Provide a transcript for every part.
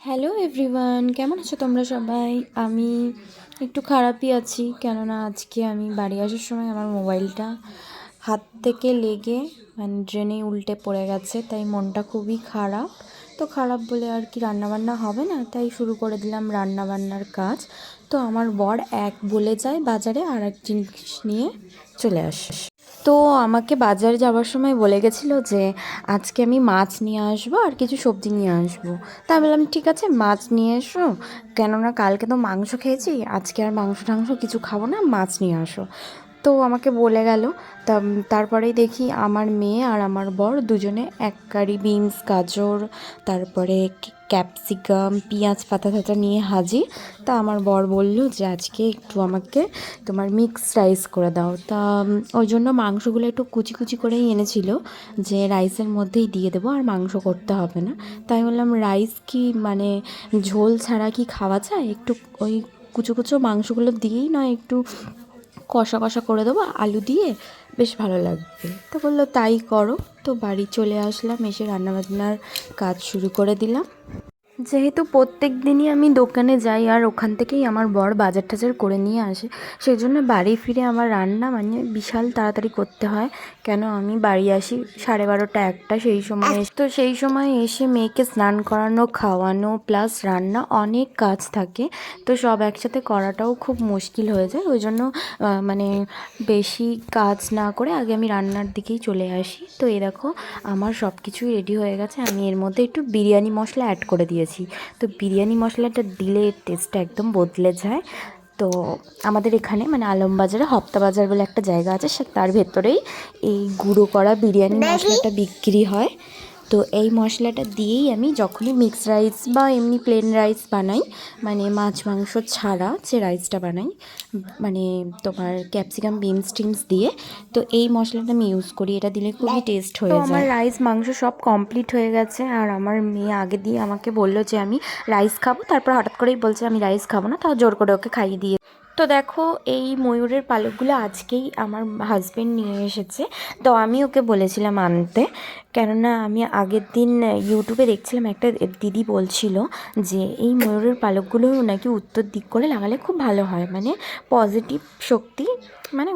Hello everyone, কেমন আছো তোমরা সবাই? আমি একটু খারাপই আছি, কেননা আজকে আমি বাড়ি আসার সময় আমার মোবাইলটা হাত থেকে লেগে ড্রেনে উল্টে পড়ে গেছে। তাই মনটা খুবই খারাপ। তো খারাপ বলে আর কি রান্নাবান্না হবে না, তাই শুরু করে দিলাম রান্নাবান্নার কাজ। তো আমার বর এক বলে যায় বাজারে আর এক জিনিস নিয়ে চলে আসে। তো আমাকে বাজারে যাওয়ার সময় বলে গেছিলো যে আজকে আমি মাছ নিয়ে আসবো আর কিছু সবজি নিয়ে আসবো। তা আমি বললাম ঠিক আছে, মাছ নিয়ে এসো, কেননা কালকে তো মাংস খেয়েছি, আজকে আর মাংস টাংস কিছু খাবো না, মাছ নিয়ে আসো। তো আমাকে বলে গেল। তারপরেই দেখি আমার মেয়ে আর আমার বর দুজনে এক গাড়ি বিনস, গাজর, তারপরে ক্যাপসিকাম, পেঁয়াজ পাতা টাতা নিয়ে হাজির। তা আমার বর বলল যে আজকে একটু আমাকে তোমার মিক্সড রাইস করে দাও। তা ওই জন্য মাংসগুলো একটু কুচি কুচি করেই এনেছিল, যে রাইসের মধ্যেই দিয়ে দেবো আর মাংস করতে হবে না। তাই বললাম রাইস কি ঝোল ছাড়া কি খাওয়া যায়, একটু ওই কুচো কুচো মাংসগুলো দিয়েই নয় একটু কষা কষা করে দেবো আলু দিয়ে, বেশ ভালো লাগবে। তো বললো তাই করো। তো বাড়ি চলে আসলাম, এসে রান্নাবান্নার কাজ শুরু করে দিলাম। যেহেতু প্রত্যেক দিনই আমি দোকানে যাই আর ওখান থেকেই আমার বর বাজার টাজার করে নিয়ে আসে, সেই জন্য বাড়ি ফিরে আমার রান্না বিশাল তাড়াতাড়ি করতে হয়। কেন আমি বাড়ি আসি 12:30 1টা, সেই সময় এসে মেয়েকে স্নান করানো, খাওয়ানো প্লাস রান্না, অনেক কাজ থাকে। তো সব একসাথে করাটাও খুব মুশকিল হয়ে যায়। ওই জন্য বেশি কাজ না করে আগে আমি রান্নার দিকেই চলে আসি। তো এই দেখো আমার সব কিছুই রেডি হয়ে গেছে। আমি এর মধ্যে একটু বিরিয়ানি মশলা অ্যাড করে দিয়েছি। তো বিরিয়ানি মশলাটা দিলে টেস্টটা একদম বদলে যায়। তো আমাদের এখানে আলমবাজারে হপ্তা বাজার বলে একটা জায়গা আছে, তার ভেতরেই এই গুঁড়ো করা বিরিয়ানি মশলাটা বিক্রি হয়। তো এই মশলাটা দিয়েই আমি যখনই মিক্সড রাইস বা এমনি প্লেন রাইস বানাই, মাছ মাংস ছাড়া যে রাইসটা বানাই, তোমার ক্যাপসিকাম বিনস টিনস দিয়ে, তো এই মশলাটা আমি ইউজ করি। এটা দিলে খুবই টেস্ট হয়ে যায়। আমার রাইস মাংস সব কমপ্লিট হয়ে গেছে আর আমার মেয়ে আগে দিয়ে আমাকে বললো যে আমি রাইস খাবো, তারপর হঠাৎ করেই বলছে আমি রাইস খাবো না, তাও জোর করে ওকে খাইয়ে দিয়ে। তো দেখো এই ময়ূরের পালকগুলো আজকেই আমার হাজবেন্ড নিয়ে এসেছে। তো আমি ওকে বলেছিলাম আনতে, কেননা আমি আগের দিন ইউটিউবে দেখছিলাম একটা দিদি বলছিল যে এই ময়ূরের পালকগুলো নাকি উত্তর দিক করে লাগালে খুব ভালো হয়, পজিটিভ শক্তি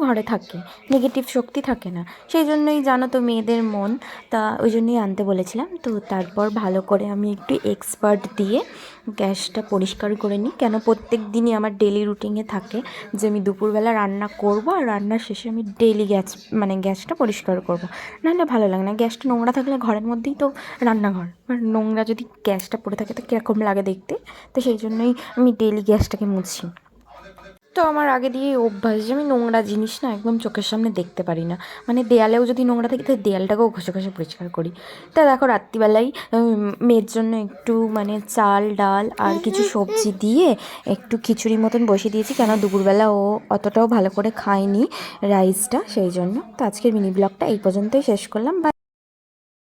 ঘরে থাকে, নেগেটিভ শক্তি থাকে না। সেই জন্যই জানো তো মেয়েদের মন, তা ওই জন্যই আনতে বলেছিলাম। তো তারপর ভালো করে আমি একটু এক্সপার্ট দিয়ে গ্যাসটা পরিষ্কার করে নিই, কেন প্রত্যেক দিনই আমার ডেলি রুটিনে থাকে যে আমি দুপুরবেলা রান্না করব আর রান্নার শেষে আমি ডেইলি গ্যাসটা পরিষ্কার করব। নাহলে ভালো লাগে না, গ্যাসটা নোংরা থাকলে ঘরের মধ্যেই তো রান্নাঘর, আর নোংরা যদি গ্যাসটা পড়ে থাকে তো কীরকম লাগে দেখতে। তো সেই জন্যই আমি ডেইলি গ্যাসটাকে মুছি। তো আমার আগে দিয়ে অভ্যাস যে আমি নোংরা জিনিস না একদম চোখের সামনে দেখতে পারি না, দেয়ালেও যদি নোংরা থাকে তো দেয়ালটাকেও ঘষে ঘষে পরিষ্কার করি। তা দেখো রাত্রিবেলায় মেয়ের জন্য একটু চাল ডাল আর কিছু সবজি দিয়ে একটু খিচুড়ি মতন বসিয়ে দিয়েছি, কেন দুপুরবেলা ও অতটাও ভালো করে খায়নি রাইসটা, সেই জন্য। তো আজকের মিনি ব্লগটা এই পর্যন্তই শেষ করলাম।